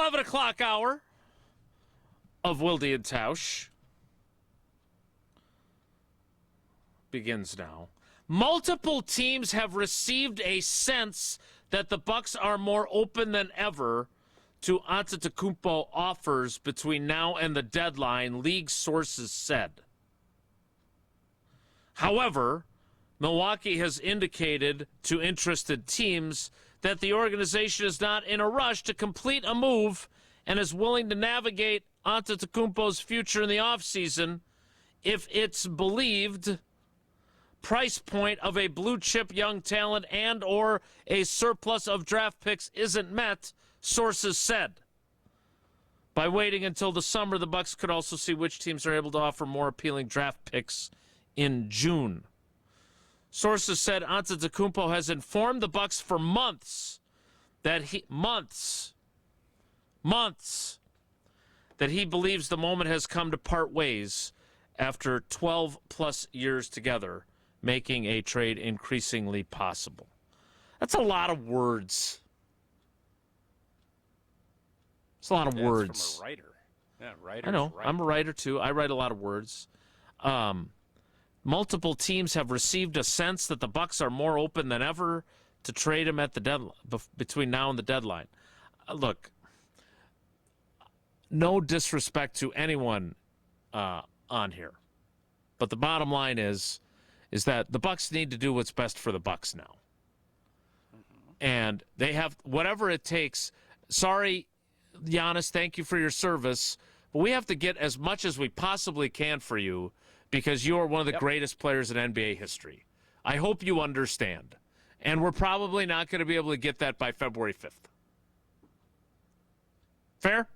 11 o'clock hour of Wilde and Tausch begins now. Multiple teams have received a sense that the Bucks are more open than ever to Antetokounmpo offers between now and the deadline, league sources said. However, Milwaukee has indicated to interested teams that the organization is not in a rush to complete a move and is willing to navigate Antetokounmpo's future in the offseason if it's believed price point of a blue-chip young talent and or a surplus of draft picks isn't met, sources said. By waiting until the summer, the Bucks could also see which teams are able to offer more appealing draft picks in June. Sources said Antetokounmpo has informed the Bucks for months that he believes the moment has come to part ways after 12-plus years together, making a trade increasingly possible. That's a lot of words. It's a lot of words. From a writer. Yeah, writers. I know. Write. I'm a writer, too. I write a lot of words. Multiple teams have received a sense that the Bucks are more open than ever to trade him at the deadline, between now and the deadline. Look, no disrespect to anyone on here, but the bottom line is that the Bucks need to do what's best for the Bucks now, and they have whatever it takes. Sorry, Giannis, thank you for your service, but we have to get as much as we possibly can for you, because you are one of the greatest players in NBA history. I hope you understand. And we're probably not going to be able to get that by February 5th. Fair?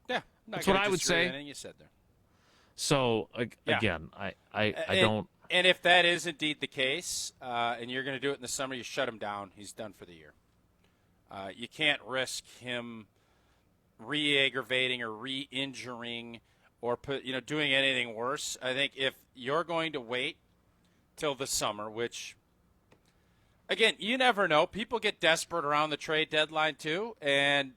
Yeah. That's what I would say. Anything you said there. So, again, I don't. And if that is indeed the case, and you're going to do it in the summer, you shut him down. He's done for the year. You can't risk him re-aggravating or re-injuring or doing anything worse. I think if you're going to wait till the summer, which, again, you never know. People get desperate around the trade deadline too, and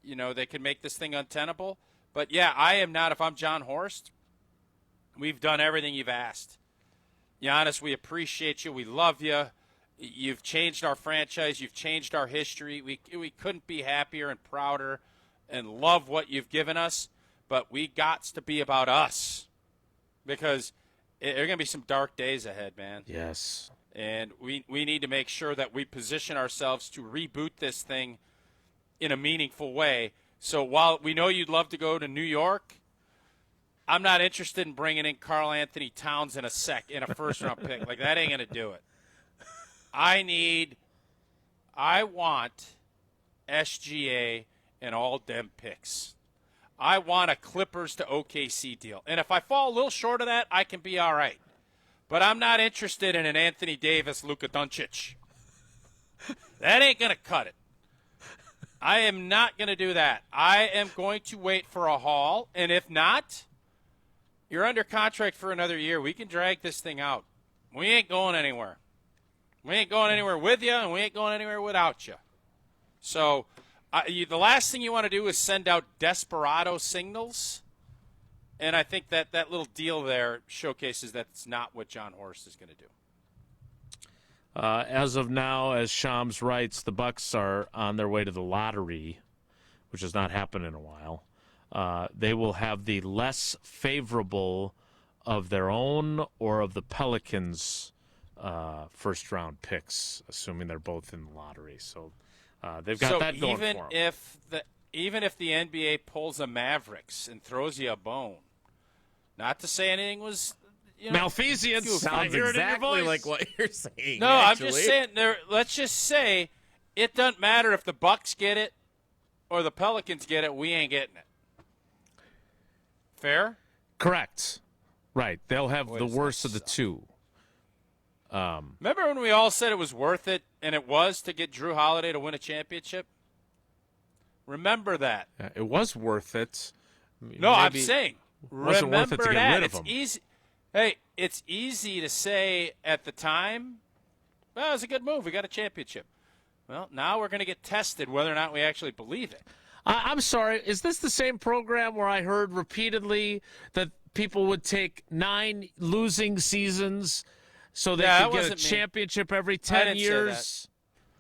they can make this thing untenable. But yeah, I am not. If I'm John Horst, we've done everything you've asked. Giannis, we appreciate you. We love you. You've changed our franchise. You've changed our history. We couldn't be happier and prouder and love what you've given us. But we got to be about us, because there are going to be some dark days ahead, man. Yes. And we need to make sure that we position ourselves to reboot this thing in a meaningful way. So while we know you'd love to go to New York, I'm not interested in bringing in Karl Anthony Towns in a first-round pick. Like, that ain't going to do it. I want SGA and all dem picks. I want a Clippers to OKC deal. And if I fall a little short of that, I can be all right. But I'm not interested in an Anthony Davis, Luka Doncic. That ain't going to cut it. I am not going to do that. I am going to wait for a haul. And if not, you're under contract for another year. We can drag this thing out. We ain't going anywhere. We ain't going anywhere with you, and we ain't going anywhere without you. So the last thing you want to do is send out desperado signals, and I think that little deal there showcases that's not what John Horst is going to do. As of now, as Shams writes, the Bucks are on their way to the lottery, which has not happened in a while. They will have the less favorable of their own or of the Pelicans' first-round picks, assuming they're both in the lottery. So they've got that going for them. Even if the NBA pulls a Mavericks and throws you a bone, not to say anything was malfeasance. Sounds exactly like what you're saying. No, actually. I'm just saying. Let's just say it doesn't matter if the Bucks get it or the Pelicans get it. We ain't getting it. Fair? Correct. Right. They'll have the worst of the two. Remember when we all said it was worth it, and it was, to get Drew Holiday to win a championship? Remember that. Yeah, it was worth it. No, I'm saying. It wasn't worth it to get rid of him. Easy. Hey, it's easy to say at the time, well, it was a good move. We got a championship. Well, now we're going to get tested whether or not we actually believe it. I'm sorry. Is this the same program where I heard repeatedly that people would take 9 losing seasons so they could get a championship every 10 years?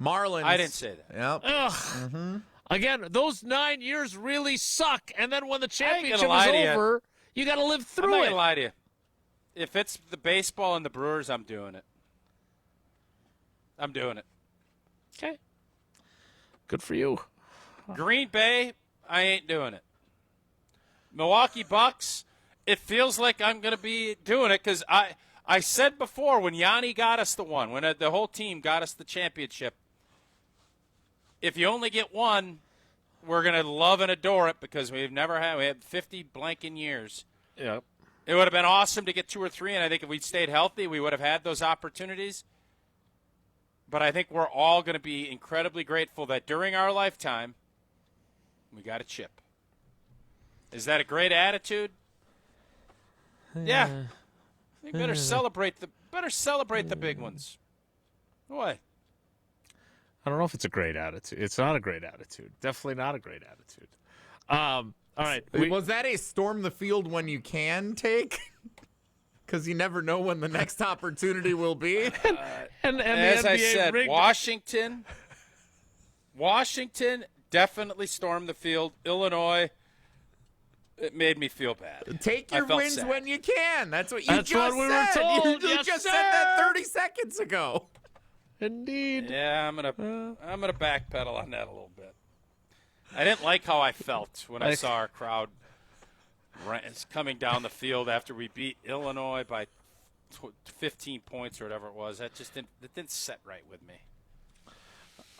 Marlins. I didn't say that. Yep. Ugh. Mm-hmm. Again, those 9 years really suck. And then when the championship is over, you got to live through it. I'm not going to lie to you. If it's the baseball and the Brewers, I'm doing it. I'm doing it. Okay. Good for you. Green Bay, I ain't doing it. Milwaukee Bucks, it feels like I'm going to be doing it because I said before when Yanni got us the one, when the whole team got us the championship, if you only get one, we're going to love and adore it because we had 50 blanking years. Yep. It would have been awesome to get 2 or 3, and I think if we'd stayed healthy, we would have had those opportunities. But I think we're all going to be incredibly grateful that during our lifetime, we got a chip. Is that a great attitude? Yeah. You better celebrate the big ones. What? I don't know if it's a great attitude. It's not a great attitude. Definitely not a great attitude. All right. Was that a storm the field when you can take? Because you never know when the next opportunity will be. and as the NBA I said, rigged. Washington definitely stormed the field. Illinois, it made me feel bad. Take your wins sad. when you can. That's what you That's just what we said. were told. You Yes, just sir. said that 30 seconds ago. Indeed. Yeah, I'm gonna backpedal on that a little bit. I didn't like how I felt when I saw our crowd coming down the field after we beat Illinois by 15 points or whatever it was. That didn't set right with me.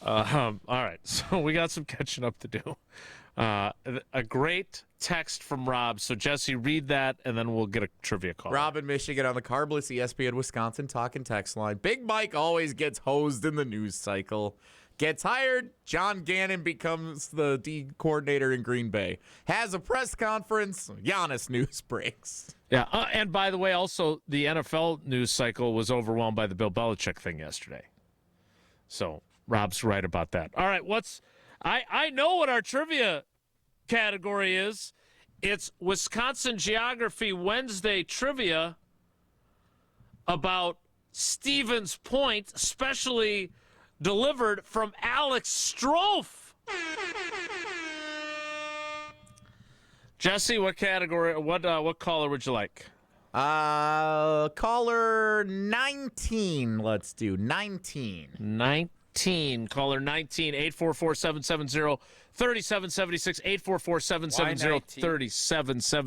All right, so we got some catching up to do. A great text from Rob. So, Jesse, read that, and then we'll get a trivia call. Rob in Michigan on the Carbless ESPN Wisconsin talk and text line. Big Mike always gets hosed in the news cycle. Gets hired, John Gannon becomes the D coordinator in Green Bay. Has a press conference, Giannis news breaks. Yeah, and by the way, also, the NFL news cycle was overwhelmed by the Bill Belichick thing yesterday. So, Rob's right about that. All right, I know what our trivia category is. It's Wisconsin Geography Wednesday trivia about Stevens Point, especially delivered from Alex Strofe. Jesse, what category? What caller would you like? Caller 19. Let's do 19. 19. Caller 19. 844-770-3776. 844-770-3776.